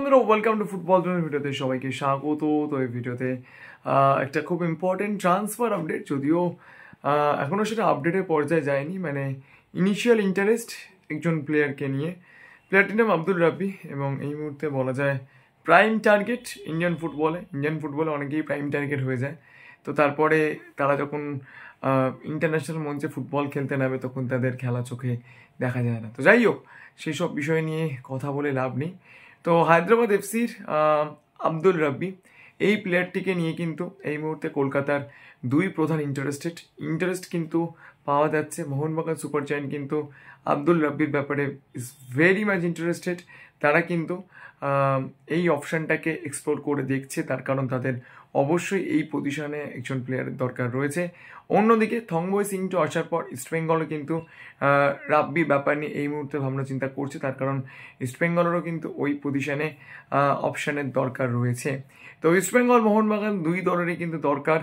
বন্ধুরা, welcome to football ভিডিওতে সবাইকে স্বাগত। তো এই ভিডিওতে একটা খুব ইম্পর্টেন্ট ট্রান্সফার আপডেট, যদিও এখনও সেটা আপডেটের পর্যায়ে যায়নি। মানে ইনিশিয়াল ইন্টারেস্ট একজন প্লেয়ারকে নিয়ে, প্লেয়ারটির নাম আব্দুল রাব্বি, এবং এই মুহূর্তে বলা যায় প্রাইম টার্গেট ইন্ডিয়ান ফুটবলে অনেকেই প্রাইম টার্গেট হয়ে যায়। তো তারপরে তারা যখন ইন্টারন্যাশনাল মঞ্চে ফুটবল খেলতে নামে তখন তাদের খেলা চোখে দেখা যায় না। তো যাই হোক, সেই সব বিষয় নিয়ে কথা বলে লাভ নেই। তো হায়দ্রাবাদ এফসির আব্দুল রাব্বি, এই প্লেয়ারটিকে নিয়ে কিন্তু এই মুহূর্তে কলকাতার দুই প্রধান ইন্টারেস্ট কিন্তু পাওয়া যাচ্ছে। মোহনবাগান সুপার জায়ান্ট কিন্তু আব্দুল রাব্বির ব্যাপারে ইজ ভেরি মাচ ইন্টারেস্টেড। তারা কিন্তু এই অপশানটাকে এক্সপ্লোর করে দেখছে, তার কারণ তাদের অবশ্যই এই পজিশনে একজন প্লেয়ারের দরকার রয়েছে। অন্যদিকে থংবই সিংটু আসার পর ইস্টবেঙ্গলও কিন্তু রাব্বির ব্যাপার নিয়ে এই মুহূর্তে ভাবনা চিন্তা করছে, তার কারণ ইস্টবেঙ্গলেরও কিন্তু ওই পজিশনে অপশানের দরকার রয়েছে। তো ইস্টবেঙ্গল মোহনবাগান দুই দলেরই কিন্তু দরকার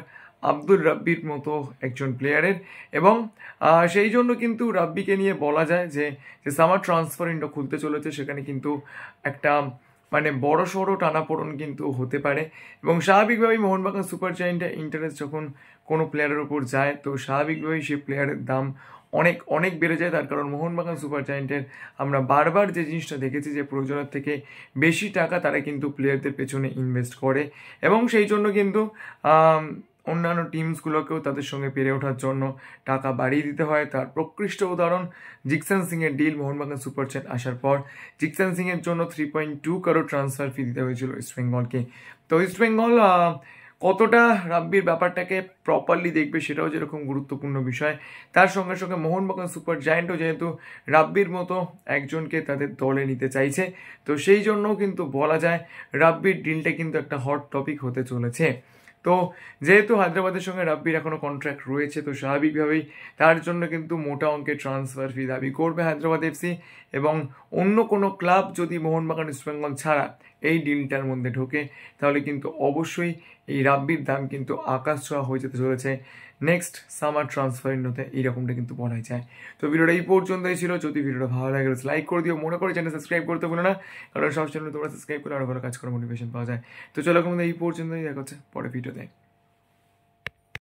আব্দুল রাব্বির মতো একজন প্লেয়ারের, এবং সেই জন্য কিন্তু রাব্বিকে নিয়ে বলা যায় যে সামার ট্রান্সফার উইন্ডো খুলতে চলেছে, সেখানে কিন্তু একটা মানে বড় সড়ো টানাপোড়ন কিন্তু হতে পারে। এবং স্বাভাবিকভাবেই মোহনবাগান সুপার জায়ান্টের ইন্টারেস্ট যখন কোনো প্লেয়ারের উপর যায়, তো স্বাভাবিকভাবেই সেই প্লেয়ারের দাম অনেক অনেক বেড়ে যায়। তার কারণ মোহনবাগান সুপার জায়ান্টের আমরা বারবার যে জিনিসটা দেখেছি যে প্রয়োজনের থেকে বেশি টাকা তারা কিন্তু প্লেয়ারদের পেছনে ইনভেস্ট করে, এবং সেই জন্য কিন্তু অন্যান্য টিমসগুলোকেও তাদের সঙ্গে পেরে ওঠার জন্য টাকা বাড়িয়ে দিতে হয়। তার প্রকৃষ্ট উদাহরণ জিকসান সিংয়ের ডিল। মোহনবাগান সুপার জায়ান্ট আসার পর জিকসান সিংয়ের জন্য 3.2 করোড় ট্রান্সফার ফি দিতে হয়েছিল ইস্টবেঙ্গলকে। তো ইস্টবেঙ্গল কতটা রাব্বির ব্যাপারটাকে প্রপারলি দেখবে সেটাও যেরকম গুরুত্বপূর্ণ বিষয়, তার সঙ্গে সঙ্গে মোহনবাগান সুপার জায়ান্টও যেহেতু রাব্বির মতো একজনকে তাদের দলে নিতে চাইছে, তো সেই জন্যও কিন্তু বলা যায় রাব্বির ডিলটা কিন্তু একটা হট টপিক হতে চলেছে। তো যেহেতু হায়দ্রাবাদের সঙ্গে রাব্বির এখনও কন্ট্রাক্ট রয়েছে, তো স্বাভাবিকভাবেই তার জন্য কিন্তু মোটা অঙ্কের ট্রান্সফার ফি দাবি করবে হায়দ্রাবাদ এফসি, এবং অন্য কোনো ক্লাব যদি মোহনবাগান ইস্টবেঙ্গল ছাড়া এই ডিলটার মধ্যে ঢোকে তাহলে কিন্তু অবশ্যই এই রাব্বির দাম কিন্তু আকাশ ছোঁয়া হয়ে যেতে চলেছে নেক্সট সামার ট্রান্সফার উইন্ডোতে, এইরকমটা কিন্তু বলাই যায়। তো ভিডিওটা এই পর্যন্তই ছিল। যদি ভিডিওটা ভালো লাগে লাইক করে দিও, মনে করে চ্যানেল সাবস্ক্রাইব করতে ভুলো না, কারণ সব চ্যানেল তোমরা সাবস্ক্রাইব করে আরও ভালো কাজ করার মোটিভেশন পাওয়া যায়। তো চলো, এই পর্যন্তই দেখা হচ্ছে পরে ভিডিওতে।